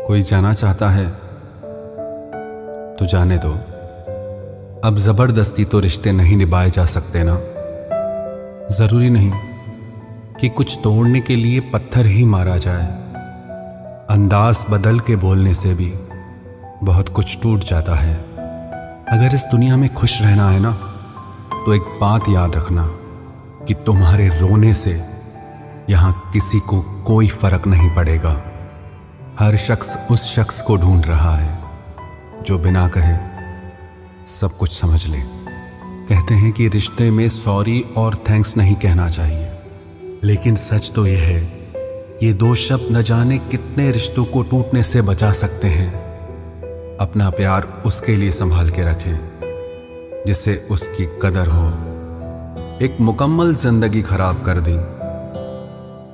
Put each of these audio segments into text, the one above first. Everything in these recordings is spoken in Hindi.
कोई जाना चाहता है तो जाने दो। अब जबरदस्ती तो रिश्ते नहीं निभाए जा सकते ना। जरूरी नहीं कि कुछ तोड़ने के लिए पत्थर ही मारा जाए। अंदाज बदल के बोलने से भी बहुत कुछ टूट जाता है। अगर इस दुनिया में खुश रहना है ना, तो एक बात याद रखना कि तुम्हारे रोने से यहां किसी को कोई फर्क नहीं पड़ेगा। हर शख्स उस शख्स को ढूंढ रहा है जो बिना कहे सब कुछ समझ ले। कहते हैं कि रिश्ते में सॉरी और थैंक्स नहीं कहना चाहिए, लेकिन सच तो यह है, ये दो शब्द न जाने कितने रिश्तों को टूटने से बचा सकते हैं। अपना प्यार उसके लिए संभाल के रखें जिससे उसकी कदर हो। एक मुकम्मल जिंदगी खराब कर दी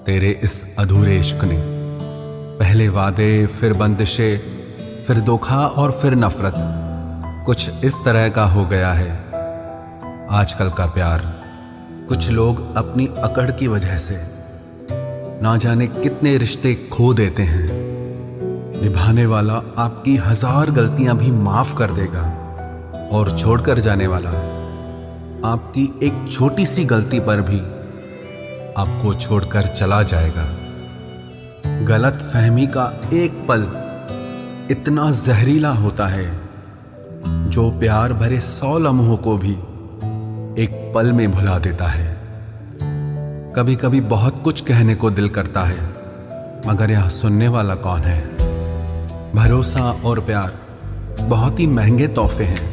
तेरे इस अधूरे इश्क ने। पहले वादे, फिर बंदिशें, फिर धोखा और फिर नफरत। कुछ इस तरह का हो गया है आजकल का प्यार। कुछ लोग अपनी अकड़ की वजह से ना जाने कितने रिश्ते खो देते हैं। निभाने वाला आपकी 1000 गलतियां भी माफ कर देगा और छोड़कर जाने वाला आपकी एक छोटी सी गलती पर भी आपको छोड़कर चला जाएगा। गलत फहमी का एक पल इतना जहरीला होता है जो प्यार भरे 100 लम्हों को भी एक पल में भुला देता है। कभी कभी बहुत कुछ कहने को दिल करता है, मगर यहां सुनने वाला कौन है। भरोसा और प्यार बहुत ही महंगे तोहफे हैं,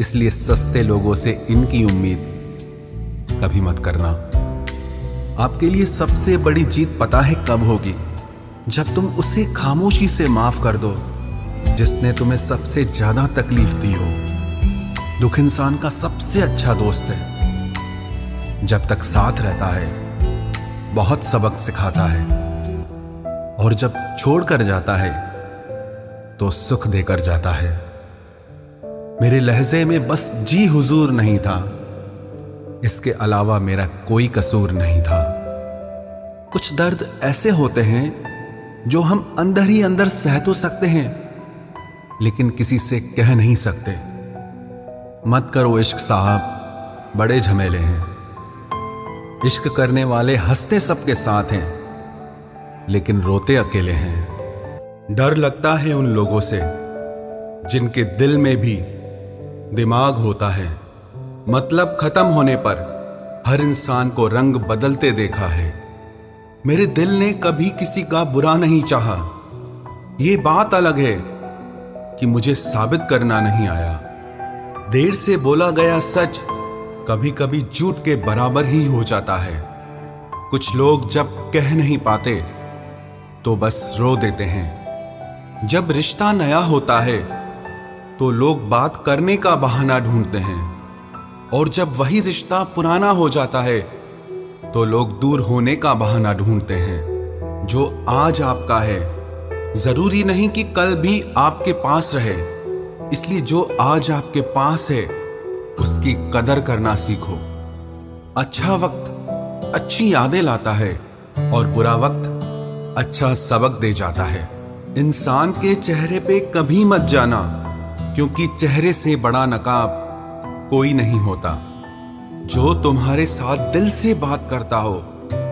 इसलिए सस्ते लोगों से इनकी उम्मीद कभी मत करना। आपके लिए सबसे बड़ी जीत पता है कब होगी? जब तुम उसे खामोशी से माफ कर दो जिसने तुम्हें सबसे ज्यादा तकलीफ दी हो। दुख इंसान का सबसे अच्छा दोस्त है। जब तक साथ रहता है बहुत सबक सिखाता है, और जब छोड़ कर जाता है तो सुख देकर जाता है। मेरे लहजे में बस जी हुजूर नहीं था, इसके अलावा मेरा कोई कसूर नहीं था। कुछ दर्द ऐसे होते हैं जो हम अंदर ही अंदर सह तो सकते हैं, लेकिन किसी से कह नहीं सकते। मत करो इश्क साहब, बड़े झमेले हैं। इश्क करने वाले हंसते सबके साथ हैं, लेकिन रोते अकेले हैं। डर लगता है उन लोगों से जिनके दिल में भी दिमाग होता है। मतलब खत्म होने पर हर इंसान को रंग बदलते देखा है। मेरे दिल ने कभी किसी का बुरा नहीं चाहा। ये बात अलग है कि मुझे साबित करना नहीं आया। देर से बोला गया सच कभी कभी झूठ के बराबर ही हो जाता है। कुछ लोग जब कह नहीं पाते तो बस रो देते हैं। जब रिश्ता नया होता है तो लोग बात करने का बहाना ढूंढते हैं, और जब वही रिश्ता पुराना हो जाता है तो लोग दूर होने का बहाना ढूंढते हैं। जो आज आपका है जरूरी नहीं कि कल भी आपके पास रहे, इसलिए जो आज आपके पास है उसकी कदर करना सीखो। अच्छा वक्त अच्छी यादें लाता है और बुरा वक्त अच्छा सबक दे जाता है। इंसान के चेहरे पे कभी मत जाना, क्योंकि चेहरे से बड़ा नकाब कोई नहीं होता। जो तुम्हारे साथ दिल से बात करता हो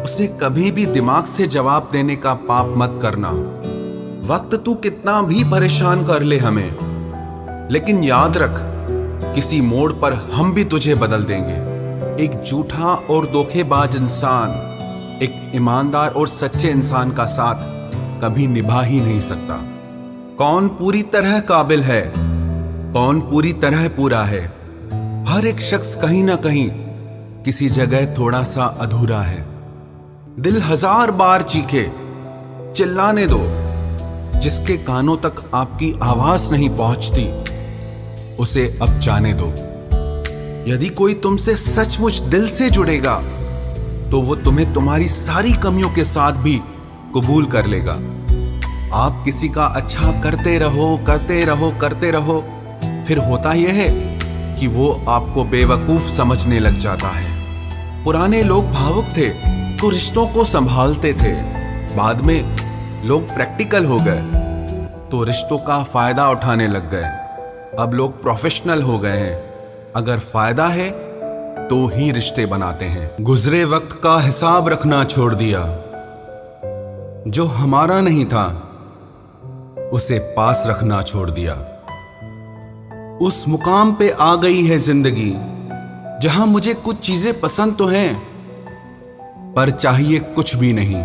उसे कभी भी दिमाग से जवाब देने का पाप मत करना। वक्त तू कितना भी परेशान कर ले हमें, लेकिन याद रख किसी मोड़ पर हम भी तुझे बदल देंगे। एक झूठा और धोखेबाज इंसान एक ईमानदार और सच्चे इंसान का साथ कभी निभा ही नहीं सकता। कौन पूरी तरह काबिल है, कौन पूरी तरह पूरा है? हर एक शख्स कहीं ना कहीं किसी जगह थोड़ा सा अधूरा है। दिल 1000 बार चीखे, चिल्लाने दो। जिसके कानों तक आपकी आवाज नहीं पहुंचती उसे अब जाने दो। यदि कोई तुमसे सचमुच दिल से जुड़ेगा तो वो तुम्हें तुम्हारी सारी कमियों के साथ भी कबूल कर लेगा। आप किसी का अच्छा करते रहो करते रहो करते रहो, फिर होता यह है कि वो आपको बेवकूफ समझने लग जाता है। पुराने लोग भावुक थे तो रिश्तों को संभालते थे, बाद में लोग प्रैक्टिकल हो गए तो रिश्तों का फायदा उठाने लग गए। अब लोग प्रोफेशनल हो गए हैं। अगर फायदा है तो ही रिश्ते बनाते हैं। गुजरे वक्त का हिसाब रखना छोड़ दिया। जो हमारा नहीं था उसे पास रखना छोड़ दिया। उस मुकाम पे आ गई है जिंदगी जहां मुझे कुछ चीजें पसंद तो हैं, पर चाहिए कुछ भी नहीं।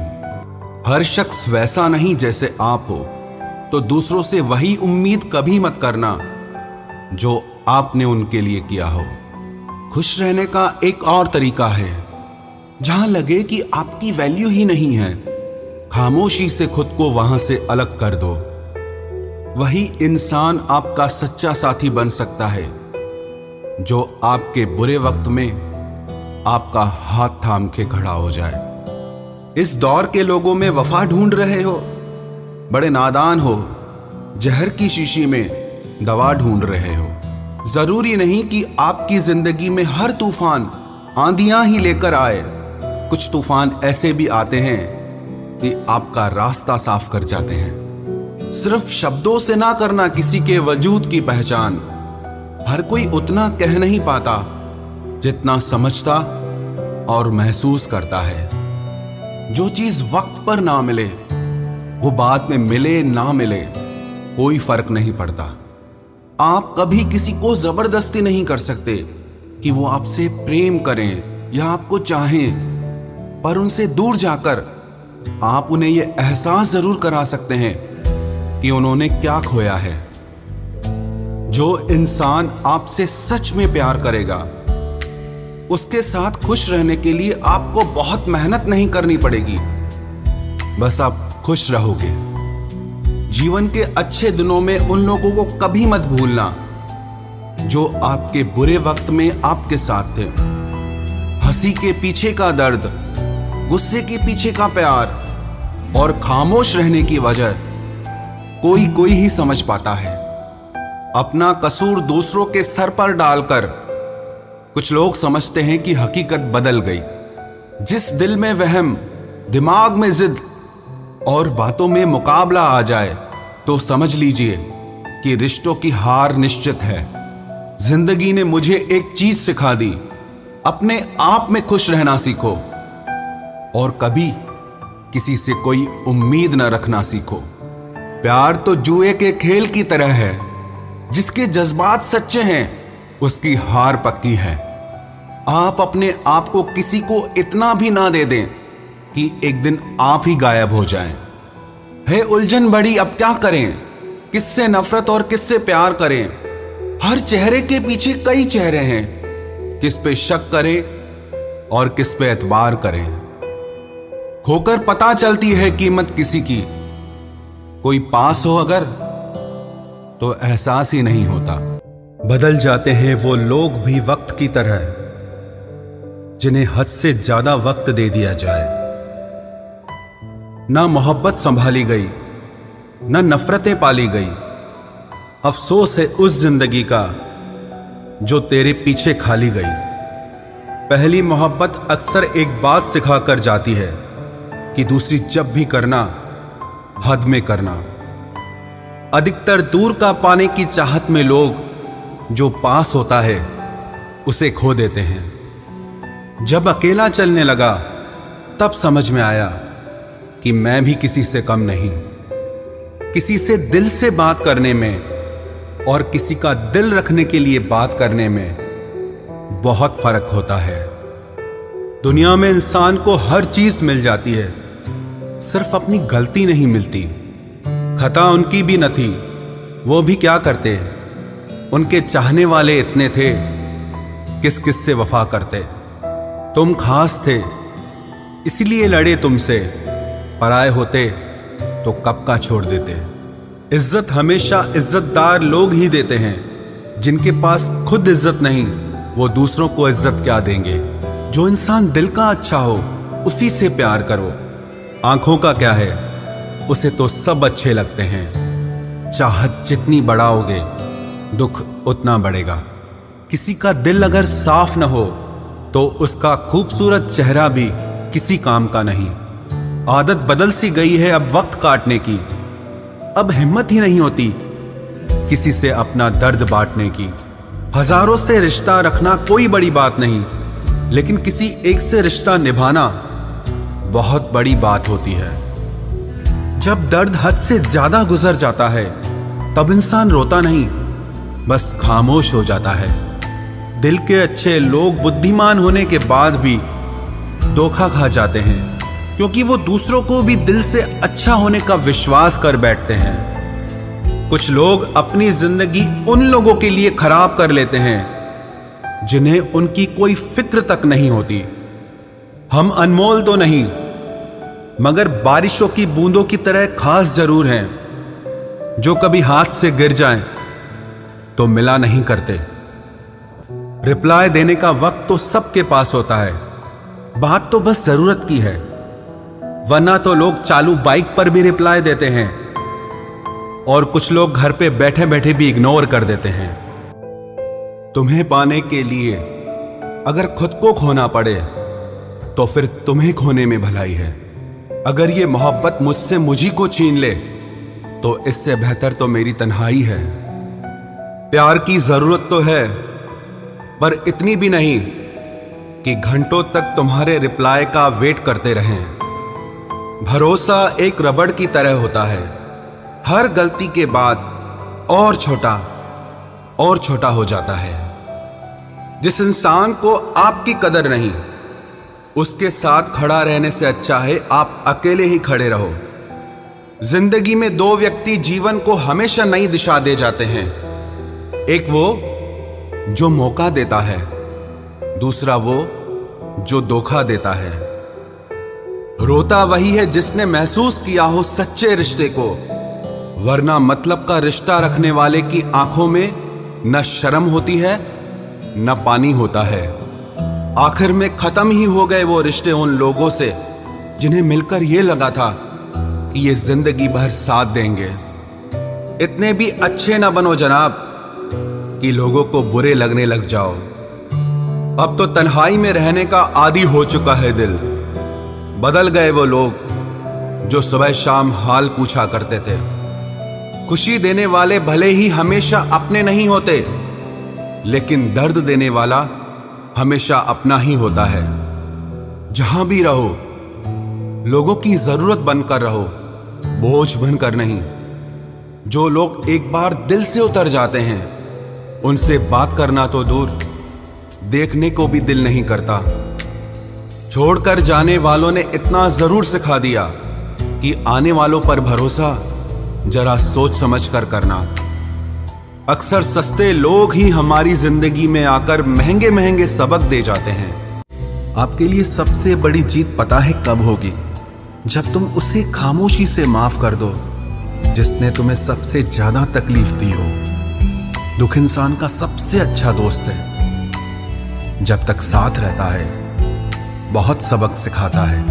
हर शख्स वैसा नहीं जैसे आप हो, तो दूसरों से वही उम्मीद कभी मत करना जो आपने उनके लिए किया हो। खुश रहने का एक और तरीका है, जहां लगे कि आपकी वैल्यू ही नहीं है, खामोशी से खुद को वहां से अलग कर दो। वही इंसान आपका सच्चा साथी बन सकता है जो आपके बुरे वक्त में आपका हाथ थाम के खड़ा हो जाए। इस दौर के लोगों में वफा ढूंढ रहे हो, बड़े नादान हो। जहर की शीशी में दवा ढूंढ रहे हो। जरूरी नहीं कि आपकी जिंदगी में हर तूफान आंधियां ही लेकर आए। कुछ तूफान ऐसे भी आते हैं कि आपका रास्ता साफ कर जाते हैं। सिर्फ शब्दों से ना करना किसी के वजूद की पहचान। हर कोई उतना कह नहीं पाता जितना समझता और महसूस करता है। जो चीज वक्त पर ना मिले वो बाद में मिले ना मिले कोई फर्क नहीं पड़ता। आप कभी किसी को जबरदस्ती नहीं कर सकते कि वो आपसे प्रेम करें या आपको चाहें, पर उनसे दूर जाकर आप उन्हें यह एहसास जरूर करा सकते हैं कि उन्होंने क्या खोया है। जो इंसान आपसे सच में प्यार करेगा उसके साथ खुश रहने के लिए आपको बहुत मेहनत नहीं करनी पड़ेगी, बस आप खुश रहोगे। जीवन के अच्छे दिनों में उन लोगों को कभी मत भूलना जो आपके बुरे वक्त में आपके साथ थे। हंसी के पीछे का दर्द, गुस्से के पीछे का प्यार और खामोश रहने की वजह कोई कोई ही समझ पाता है। अपना कसूर दूसरों के सर पर डालकर कुछ लोग समझते हैं कि हकीकत बदल गई। जिस दिल में वहम, दिमाग में जिद और बातों में मुकाबला आ जाए तो समझ लीजिए कि रिश्तों की हार निश्चित है। जिंदगी ने मुझे एक चीज सिखा दी, अपने आप में खुश रहना सीखो और कभी किसी से कोई उम्मीद न रखना सीखो। प्यार तो जुए के खेल की तरह है, जिसके जज्बात सच्चे हैं उसकी हार पक्की है। आप अपने आप को किसी को इतना भी ना दे दें कि एक दिन आप ही गायब हो जाएं। है उलझन बड़ी, अब क्या करें? किससे नफरत और किससे प्यार करें? हर चेहरे के पीछे कई चेहरे हैं, किस पे शक करें और किस पे एतबार करें। खोकर पता चलती है कीमत किसी की, कोई पास हो अगर तो एहसास ही नहीं होता। बदल जाते हैं वो लोग भी वक्त की तरह, जिन्हें हद से ज्यादा वक्त दे दिया जाए। ना मोहब्बत संभाली गई, ना नफरतें पाली गई। अफसोस है उस जिंदगी का जो तेरे पीछे खाली गई। पहली मोहब्बत अक्सर एक बात सिखा कर जाती है कि दूसरी जब भी करना हद में करना। अधिकतर दूर का पाने की चाहत में लोग जो पास होता है उसे खो देते हैं। जब अकेला चलने लगा तब समझ में आया कि मैं भी किसी से कम नहीं। किसी से दिल से बात करने में और किसी का दिल रखने के लिए बात करने में बहुत फर्क होता है। दुनिया में इंसान को हर चीज मिल जाती है, सिर्फ अपनी गलती नहीं मिलती। खता उनकी भी न थी, वो भी क्या करते। उनके चाहने वाले इतने थे, किस किस से वफा करते। तुम खास थे इसलिए लड़े तुमसे, पराए होते तो कब का छोड़ देते। इज्जत हमेशा इज्जतदार लोग ही देते हैं। जिनके पास खुद इज्जत नहीं वो दूसरों को इज्जत क्या देंगे। जो इंसान दिल का अच्छा हो उसी से प्यार करो। आंखों का क्या है, उसे तो सब अच्छे लगते हैं। चाहत जितनी बढ़ाओगे दुख उतना बढ़ेगा। किसी का दिल अगर साफ न हो तो उसका खूबसूरत चेहरा भी किसी काम का नहीं। आदत बदल सी गई है अब वक्त काटने की। अब हिम्मत ही नहीं होती किसी से अपना दर्द बांटने की। हजारों से रिश्ता रखना कोई बड़ी बात नहीं, लेकिन किसी एक से रिश्ता निभाना बहुत बड़ी बात होती है। जब दर्द हद से ज्यादा गुजर जाता है तब इंसान रोता नहीं, बस खामोश हो जाता है। दिल के अच्छे लोग बुद्धिमान होने के बाद भी धोखा खा जाते हैं, क्योंकि वो दूसरों को भी दिल से अच्छा होने का विश्वास कर बैठते हैं। कुछ लोग अपनी जिंदगी उन लोगों के लिए खराब कर लेते हैं जिन्हें उनकी कोई फिक्र तक नहीं होती। हम अनमोल तो नहीं, मगर बारिशों की बूंदों की तरह खास जरूर हैं, जो कभी हाथ से गिर जाएं तो मिला नहीं करते। रिप्लाई देने का वक्त तो सबके पास होता है, बात तो बस जरूरत की है। वरना तो लोग चालू बाइक पर भी रिप्लाई देते हैं और कुछ लोग घर पे बैठे बैठे भी इग्नोर कर देते हैं। तुम्हें पाने के लिए अगर खुद को खोना पड़े तो फिर तुम्हें खोने में भलाई है। अगर ये मोहब्बत मुझसे मुझी को छीन ले तो इससे बेहतर तो मेरी तन्हाई है। प्यार की जरूरत तो है, पर इतनी भी नहीं कि घंटों तक तुम्हारे रिप्लाई का वेट करते रहें। भरोसा एक रबड़ की तरह होता है, हर गलती के बाद और छोटा हो जाता है। जिस इंसान को आपकी कदर नहीं, उसके साथ खड़ा रहने से अच्छा है आप अकेले ही खड़े रहो। जिंदगी में दो व्यक्ति जीवन को हमेशा नई दिशा दे जाते हैं। एक वो जो मौका देता है, दूसरा वो जो धोखा देता है। रोता वही है जिसने महसूस किया हो सच्चे रिश्ते को, वरना मतलब का रिश्ता रखने वाले की आंखों में न शर्म होती है न पानी होता है। आखिर में खत्म ही हो गए वो रिश्ते उन लोगों से जिन्हें मिलकर ये लगा था कि ये जिंदगी भर साथ देंगे। इतने भी अच्छे ना बनो जनाब कि लोगों को बुरे लगने लग जाओ। अब तो तन्हाई में रहने का आदी हो चुका है दिल। बदल गए वो लोग जो सुबह शाम हाल पूछा करते थे। खुशी देने वाले भले ही हमेशा अपने नहीं होते, लेकिन दर्द देने वाला हमेशा अपना ही होता है। जहां भी रहो लोगों की जरूरत बनकर रहो, बोझ बनकर नहीं। जो लोग एक बार दिल से उतर जाते हैं उनसे बात करना तो दूर, देखने को भी दिल नहीं करता। छोड़कर जाने वालों ने इतना जरूर सिखा दिया कि आने वालों पर भरोसा जरा सोच समझ कर करना। अक्सर सस्ते लोग ही हमारी जिंदगी में आकर महंगे महंगे सबक दे जाते हैं। आपके लिए सबसे बड़ी जीत पता है कब होगी? जब तुम उसे खामोशी से माफ कर दो जिसने तुम्हें सबसे ज्यादा तकलीफ दी हो। दुख इंसान का सबसे अच्छा दोस्त है। जब तक साथ रहता है बहुत सबक सिखाता है,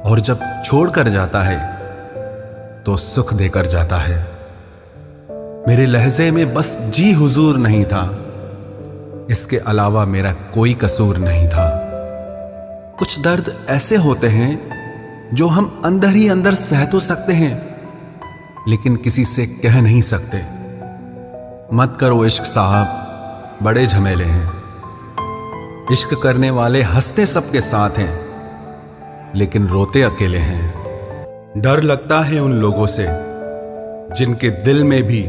और जब छोड़ कर जाता है तो सुख देकर जाता है। मेरे लहजे में बस जी हुजूर नहीं था, इसके अलावा मेरा कोई कसूर नहीं था। कुछ दर्द ऐसे होते हैं जो हम अंदर ही अंदर सह तो सकते हैं, लेकिन किसी से कह नहीं सकते। मत करो इश्क साहब, बड़े झमेले हैं। इश्क करने वाले हंसते सबके साथ हैं, लेकिन रोते अकेले हैं। डर लगता है उन लोगों से जिनके दिल में भी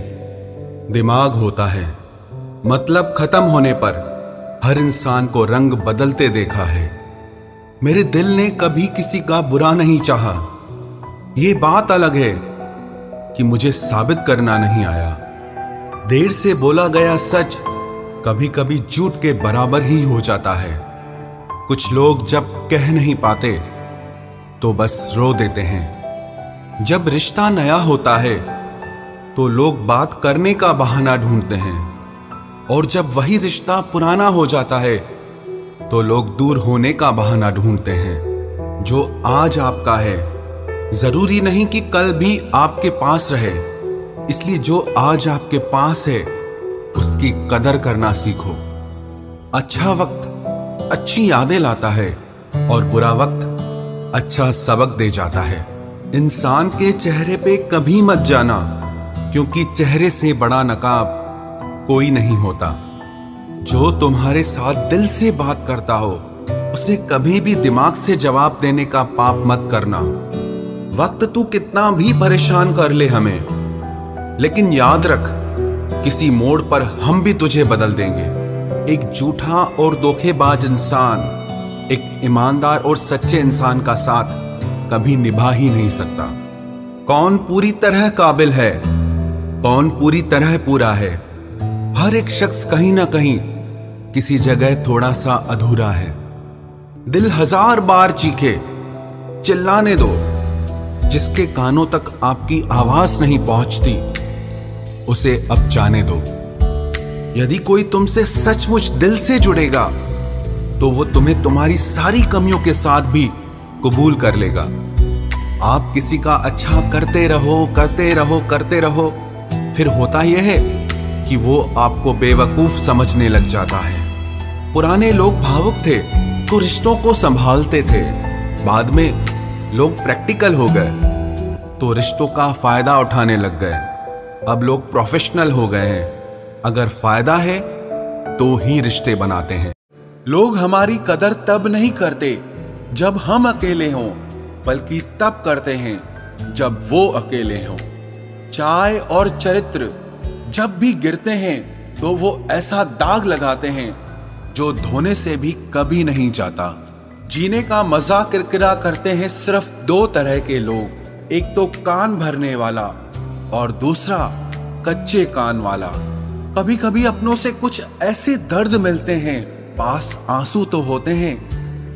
दिमाग होता है। मतलब खत्म होने पर हर इंसान को रंग बदलते देखा है। मेरे दिल ने कभी किसी का बुरा नहीं चाहा। ये बात अलग है कि मुझे साबित करना नहीं आया। देर से बोला गया सच कभी कभी झूठ के बराबर ही हो जाता है। कुछ लोग जब कह नहीं पाते तो बस रो देते हैं। जब रिश्ता नया होता है तो लोग बात करने का बहाना ढूंढते हैं, और जब वही रिश्ता पुराना हो जाता है तो लोग दूर होने का बहाना ढूंढते हैं। जो आज आपका है जरूरी नहीं कि कल भी आपके पास रहे, इसलिए जो आज आपके पास है उसकी कदर करना सीखो। अच्छा वक्त अच्छी यादें लाता है और बुरा वक्त अच्छा सबक दे जाता है। इंसान के चेहरे पे कभी मत जाना, क्योंकि चेहरे से बड़ा नकाब कोई नहीं होता। जो तुम्हारे साथ दिल से बात करता हो उसे कभी भी दिमाग से जवाब देने का पाप मत करना। वक्त तू कितना भी परेशान कर ले हमें, लेकिन याद रख, किसी मोड़ पर हम भी तुझे बदल देंगे। एक झूठा और धोखेबाज इंसान एक ईमानदार और सच्चे इंसान का साथ कभी निभा ही नहीं सकता। कौन पूरी तरह काबिल है, कौन पूरी तरह पूरा है? हर एक शख्स कहीं ना कहीं किसी जगह थोड़ा सा अधूरा है। दिल 1000 बार चीखे, चिल्लाने दो। जिसके कानों तक आपकी आवाज नहीं पहुंचती उसे अब जाने दो। यदि कोई तुमसे सचमुच दिल से जुड़ेगा तो वो तुम्हें तुम्हारी सारी कमियों के साथ भी कबूल कर लेगा। आप किसी का अच्छा करते रहो, करते रहो, करते रहो, फिर होता यह है कि वो आपको बेवकूफ समझने लग जाता है। पुराने लोग भावुक थे तो रिश्तों को संभालते थे। बाद में लोग प्रैक्टिकल हो गए तो रिश्तों का फायदा उठाने लग गए। अब लोग प्रोफेशनल हो गए हैं। अगर फायदा है तो ही रिश्ते बनाते हैं। लोग हमारी कदर तब नहीं करते जब हम अकेले हों, बल्कि तब करते हैं जब वो अकेले हों। चाय और चरित्र जब भी गिरते हैं तो वो ऐसा दाग लगाते हैं जो धोने से भी कभी नहीं जाता। जीने का मजा किरकिरा करते हैं सिर्फ 2 तरह के लोग, एक तो कान भरने वाला और दूसरा कच्चे कान वाला। कभी कभी अपनों से कुछ ऐसे दर्द मिलते हैं, पास आंसू तो होते हैं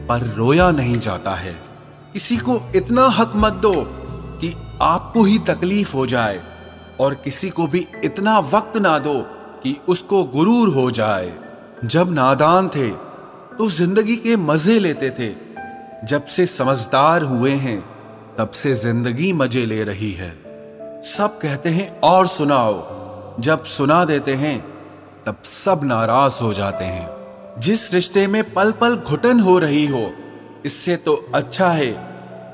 पर रोया नहीं जाता है। किसी को इतना हक मत दो कि आपको ही तकलीफ हो जाए, और किसी को भी इतना वक्त ना दो कि उसको गुरूर हो जाए। जब नादान थे तो जिंदगी के मजे लेते थे, जब से समझदार हुए हैं तब से जिंदगी मजे ले रही है। सब कहते हैं और सुनाओ, जब सुना देते हैं तब सब नाराज हो जाते हैं। जिस रिश्ते में पल पल घुटन हो रही हो, इससे तो अच्छा है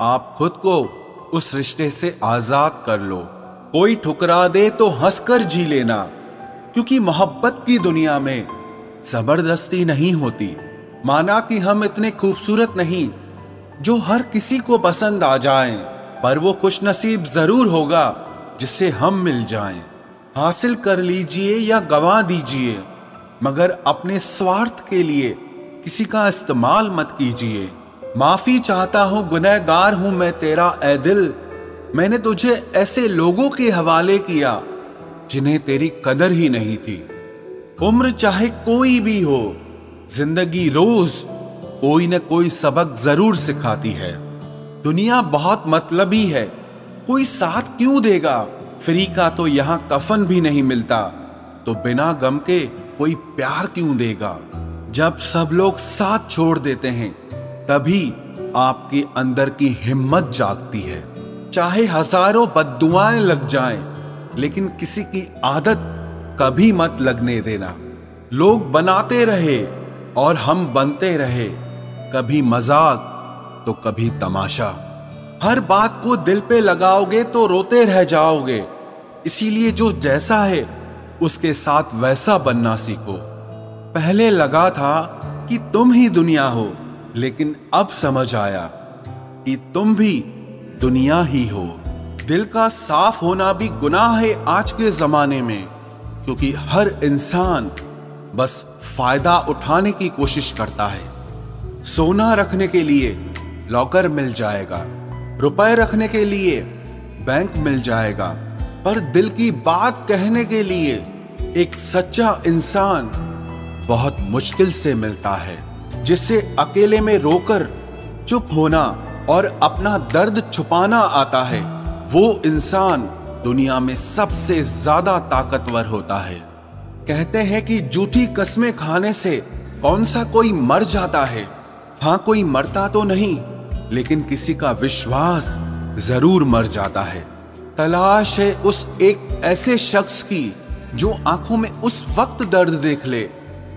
आप खुद को उस रिश्ते से आजाद कर लो। कोई ठुकरा दे तो हंसकर जी लेना, क्योंकि मोहब्बत की दुनिया में जबरदस्ती नहीं होती। माना कि हम इतने खूबसूरत नहीं जो हर किसी को पसंद आ जाएं, पर वो खुशनसीब जरूर होगा जिसे हम मिल जाएं। हासिल कर लीजिए या गंवा दीजिए, मगर अपने स्वार्थ के लिए किसी का इस्तेमाल मत कीजिए। माफी चाहता हूं, गुनहगार हूं मैं तेरा ए दिल। मैंने तुझे ऐसे लोगों के हवाले किया जिन्हें तेरी कदर ही नहीं थी। उम्र चाहे कोई भी हो, जिंदगी रोज कोई न कोई सबक जरूर सिखाती है। दुनिया बहुत मतलबी है, कोई साथ क्यों देगा? फ्री का तो यहाँ कफन भी नहीं मिलता, तो बिना गम के कोई प्यार क्यों देगा? जब सब लोग साथ छोड़ देते हैं तभी आपके अंदर की हिम्मत जागती है। चाहे हजारों बद्दुआएं लग जाएं, लेकिन किसी की आदत कभी मत लगने देना। लोग बनाते रहे और हम बनते रहे, कभी मजाक तो कभी तमाशा। हर बात को दिल पे लगाओगे तो रोते रह जाओगे। इसीलिए जो जैसा है उसके साथ वैसा बनना सीखो। पहले लगा था कि तुम ही दुनिया हो, लेकिन अब समझ आया कि तुम भी दुनिया ही हो। दिल का साफ होना भी गुनाह है आज के जमाने में, क्योंकि हर इंसान बस फायदा उठाने की कोशिश करता है। सोना रखने के लिए लॉकर मिल जाएगा, रुपए रखने के लिए बैंक मिल जाएगा, पर दिल की बात कहने के लिए एक सच्चा इंसान बहुत मुश्किल से मिलता है, जिससे अकेले में रोकर चुप होना और अपना दर्द छुपाना आता है। वो इंसान दुनिया में सबसे ज्यादा ताकतवर होता है। कहते हैं कि झूठी कस्में खाने से कौन सा कोई मर जाता है। हाँ, कोई मरता तो नहीं, लेकिन किसी का विश्वास जरूर मर जाता है। तलाश है उस एक ऐसे शख्स की जो आंखों में उस वक्त दर्द देख ले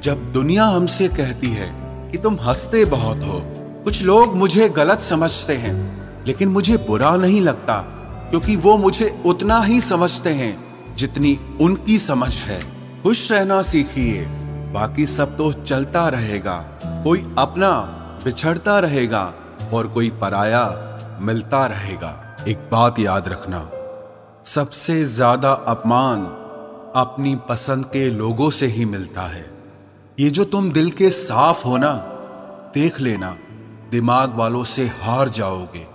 जब दुनिया हमसे कहती है कि तुम हंसते बहुत हो। कुछ लोग मुझे गलत समझते हैं, लेकिन मुझे बुरा नहीं लगता, क्योंकि वो मुझे उतना ही समझते हैं जितनी उनकी समझ है। खुश रहना सीखिए, बाकी सब तो चलता रहेगा। कोई अपना बिछड़ता रहेगा और कोई पराया मिलता रहेगा। एक बात याद रखना, सबसे ज्यादा अपमान अपनी पसंद के लोगों से ही मिलता है। ये जो तुम दिल के साफ हो ना, देख लेना दिमाग वालों से हार जाओगे।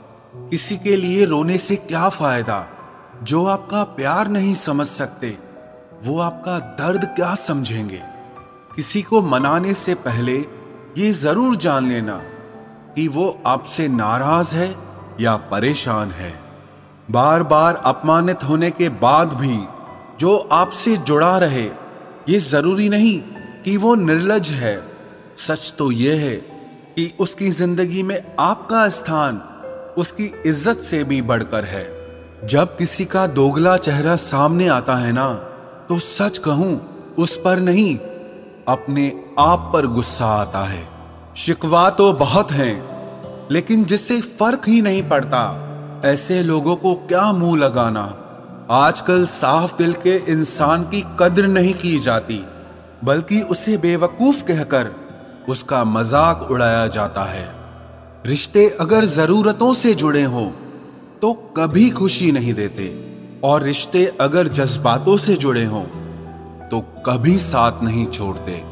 किसी के लिए रोने से क्या फायदा? जो आपका प्यार नहीं समझ सकते, वो आपका दर्द क्या समझेंगे? किसी को मनाने से पहले ये जरूर जान लेना कि वो आपसे नाराज है या परेशान है। बार बार अपमानित होने के बाद भी जो आपसे जुड़ा रहे, ये जरूरी नहीं कि वो निर्लज है। सच तो ये है कि उसकी जिंदगी में आपका स्थान उसकी इज्जत से भी बढ़कर है। जब किसी का दोगला चेहरा सामने आता है ना, तो सच कहूं उस पर नहीं, अपने आप पर गुस्सा आता है। शिकवा तो बहुत हैं, लेकिन जिससे फर्क ही नहीं पड़ता, ऐसे लोगों को क्या मुंह लगाना। आजकल साफ दिल के इंसान की कद्र नहीं की जाती, बल्कि उसे बेवकूफ कहकर उसका मजाक उड़ाया जाता है। रिश्ते अगर जरूरतों से जुड़े हों तो कभी खुशी नहीं देते, और रिश्ते अगर जज्बातों से जुड़े हों तो कभी साथ नहीं छोड़ते।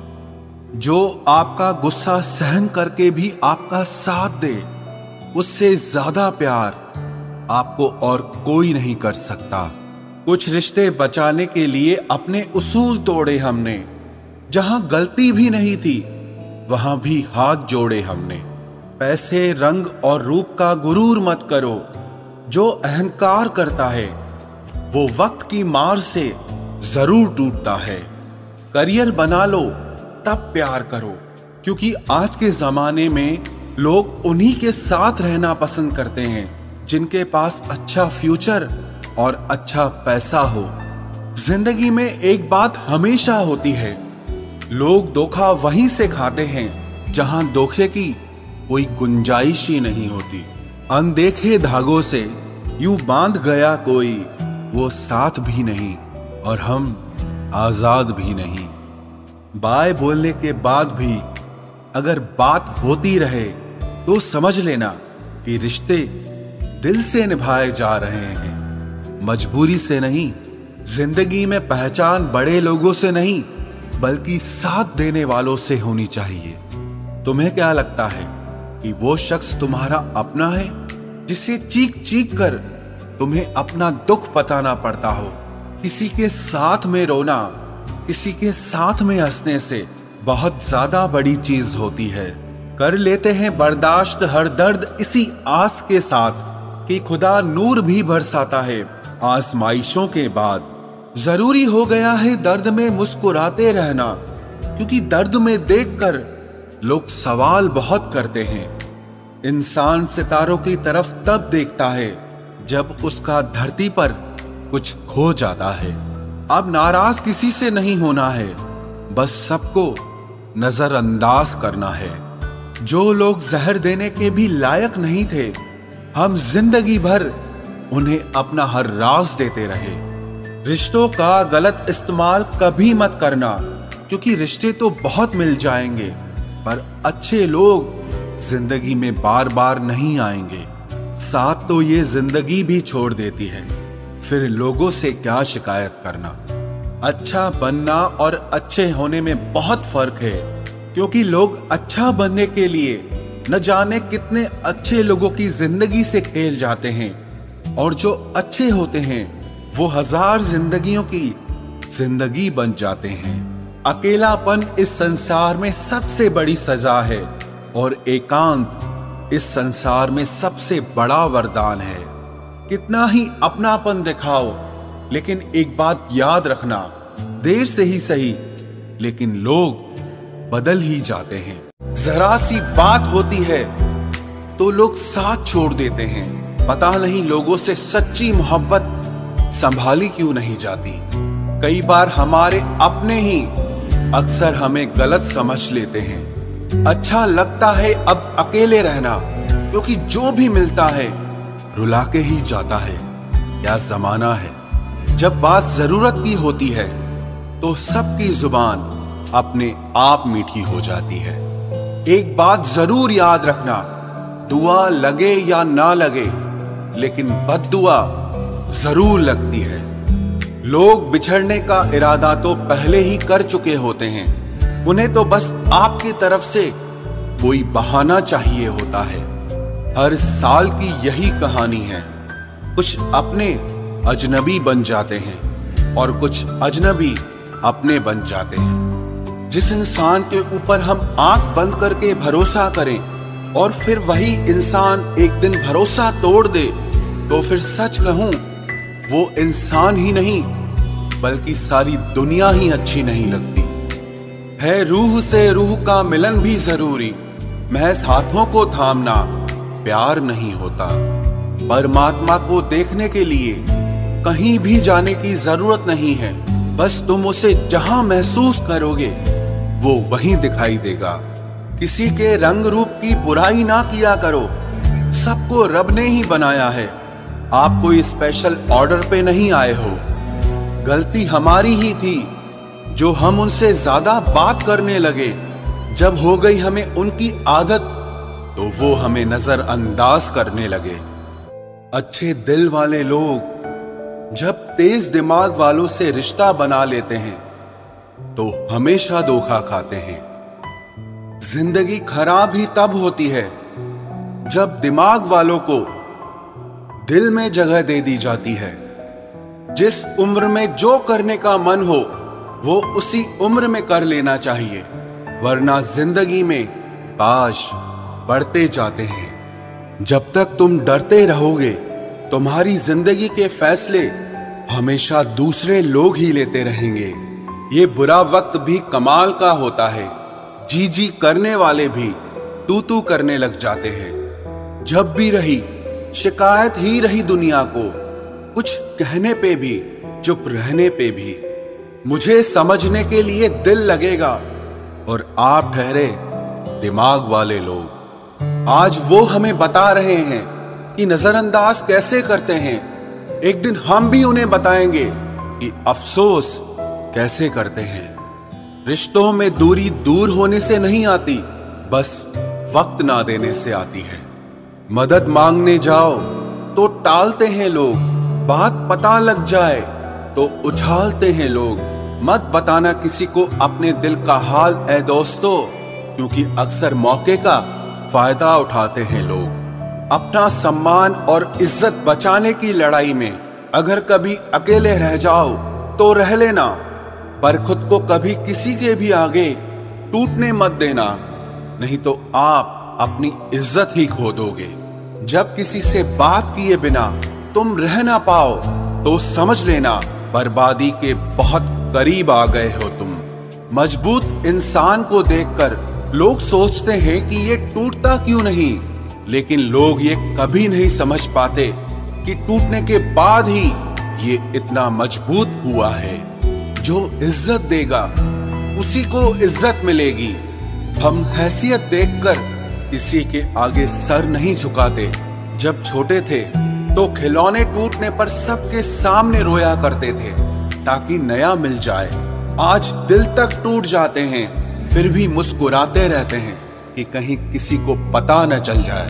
जो आपका गुस्सा सहन करके भी आपका साथ दे, उससे ज्यादा प्यार आपको और कोई नहीं कर सकता। कुछ रिश्ते बचाने के लिए अपने उसूल तोड़े हमने। जहां गलती भी नहीं थी, वहां भी हाथ जोड़े हमने। पैसे, रंग और रूप का गुरूर मत करो। जो अहंकार करता है वो वक्त की मार से जरूर टूटता है। करियर बना लो तब प्यार करो, क्योंकि आज के जमाने में लोग उन्हीं के साथ रहना पसंद करते हैं जिनके पास अच्छा फ्यूचर और अच्छा पैसा हो। जिंदगी में एक बात हमेशा होती है, लोग धोखा वहीं से खाते हैं जहां धोखे की कोई गुंजाइश ही नहीं होती। अनदेखे धागों से यूं बांध गया कोई, वो साथ भी नहीं और हम आजाद भी नहीं। बाय बोलने के बाद भी अगर बात होती रहे तो समझ लेना कि रिश्ते दिल से निभाए जा रहे हैं, मजबूरी से नहीं। जिंदगी में पहचान बड़े लोगों से नहीं, बल्कि साथ देने वालों से होनी चाहिए। तुम्हें क्या लगता है कि वो शख्स तुम्हारा अपना है, जिसे चीख चीख कर तुम्हें अपना दुख बताना पड़ता हो? किसी के साथ में रोना, किसी के साथ में हंसने से बहुत ज्यादा बड़ी चीज होती है। कर लेते हैं बर्दाश्त हर दर्द इसी आस के साथ कि खुदा नूर भी बरसाता है आजमाइशों के बाद। जरूरी हो गया है दर्द में मुस्कुराते रहना, क्योंकि दर्द में देखकर लोग सवाल बहुत करते हैं। इंसान सितारों की तरफ तब देखता है जब उसका धरती पर कुछ खो जाता है। अब नाराज किसी से नहीं होना है, बस सबको नजरअंदाज करना है। जो लोग जहर देने के भी लायक नहीं थे, हम जिंदगी भर उन्हें अपना हर राज देते रहे। रिश्तों का गलत इस्तेमाल कभी मत करना, क्योंकि रिश्ते तो बहुत मिल जाएंगे, पर अच्छे लोग जिंदगी में बार बार नहीं आएंगे। साथ तो ये जिंदगी भी छोड़ देती है, फिर लोगों से क्या शिकायत करना। अच्छा बनना और अच्छे होने में बहुत फर्क है, क्योंकि लोग अच्छा बनने के लिए न जाने कितने अच्छे लोगों की जिंदगी से खेल जाते हैं, और जो अच्छे होते हैं वो हजार जिंदगियों की जिंदगी बन जाते हैं। अकेलापन इस संसार में सबसे बड़ी सजा है, और एकांत इस संसार में सबसे बड़ा वरदान है। कितना ही अपनापन दिखाओ, लेकिन एक बात याद रखना, देर से ही सही, लेकिन लोग बदल ही जाते हैं। जरा सी बात होती है तो लोग साथ छोड़ देते हैं। पता नहीं लोगों से सच्ची मोहब्बत संभाली क्यों नहीं जाती। कई बार हमारे अपने ही अक्सर हमें गलत समझ लेते हैं। अच्छा लगता है अब अकेले रहना, क्योंकि जो भी मिलता है रुला के ही जाता है। क्या जमाना है, जब बात जरूरत की होती है तो सबकी जुबान अपने आप मीठी हो जाती है। एक बात जरूर याद रखना, दुआ लगे या ना लगे, लेकिन बद्दुआ जरूर लगती है। लोग बिछड़ने का इरादा तो पहले ही कर चुके होते हैं, उन्हें तो बस आपकी तरफ से कोई बहाना चाहिए होता है। हर साल की यही कहानी है, कुछ अपने अजनबी बन जाते हैं और कुछ अजनबी अपने बन जाते हैं। जिस इंसान के ऊपर हम आंख बंद करके भरोसा करें और फिर वही इंसान एक दिन भरोसा तोड़ दे, तो फिर सच कहूं वो इंसान ही नहीं बल्कि सारी दुनिया ही अच्छी नहीं लगती है। रूह से रूह का मिलन भी जरूरी, महज हाथों को थामना प्यार नहीं होता। परमात्मा को देखने के लिए कहीं भी जाने की जरूरत नहीं है, बस तुम उसे जहां महसूस करोगे वो वहीं दिखाई देगा। किसी के रंग रूप की बुराई ना किया करो, सबको रब ने ही बनाया है, आप कोई स्पेशल ऑर्डर पे नहीं आए हो। गलती हमारी ही थी जो हम उनसे ज्यादा बात करने लगे। जब हो गई हमें उनकी आदत तो वो हमें नजरअंदाज करने लगे। अच्छे दिल वाले लोग जब तेज दिमाग वालों से रिश्ता बना लेते हैं तो हमेशा धोखा खाते हैं। जिंदगी खराब ही तब होती है जब दिमाग वालों को दिल में जगह दे दी जाती है। जिस उम्र में जो करने का मन हो वो उसी उम्र में कर लेना चाहिए, वरना जिंदगी में काश बढ़ते जाते हैं। जब तक तुम डरते रहोगे तुम्हारी जिंदगी के फैसले हमेशा दूसरे लोग ही लेते रहेंगे। ये बुरा वक्त भी कमाल का होता है, जी जी करने वाले भी तू तू करने लग जाते हैं। जब भी रही शिकायत ही रही दुनिया को, कुछ कहने पे भी चुप रहने पे भी। मुझे समझने के लिए दिल लगेगा और आप ठहरे दिमाग वाले लोग। आज वो हमें बता रहे हैं कि नजरअंदाज कैसे करते हैं, एक दिन हम भी उन्हें बताएंगे कि अफसोस कैसे करते हैं। रिश्तों में दूरी दूर होने से नहीं आती, बस वक्त ना देने से आती है। मदद मांगने जाओ तो टालते हैं लोग, बात पता लग जाए तो उछालते हैं लोग। मत बताना किसी को अपने दिल का हाल ऐ दोस्तों, क्योंकि अक्सर मौके का फायदा उठाते हैं लोग। अपना सम्मान और इज्जत बचाने की लड़ाई में अगर कभी अकेले रह जाओ तो रह लेना, पर खुद को कभी किसी के भी आगे टूटने मत देना, नहीं तो आप अपनी इज्जत ही खो दोगे। जब किसी से बात किए बिना तुम रह ना पाओ तो समझ लेना बर्बादी के बहुत करीब आ गए हो तुम। मजबूत इंसान को देखकर लोग सोचते हैं कि ये टूटता क्यों नहीं, लेकिन लोग ये कभी नहीं समझ पाते कि टूटने के बाद ही ये इतना मजबूत हुआ है। जो इज्जत देगा उसी को इज्जत मिलेगी। हम हैसियत देखकर किसी के आगे सर नहीं झुकाते। जब छोटे थे तो खिलौने टूटने पर सबके सामने रोया करते थे ताकि नया मिल जाए। आज दिल तक टूट जाते हैं फिर भी मुस्कुराते रहते हैं कि कहीं किसी को पता न चल जाए।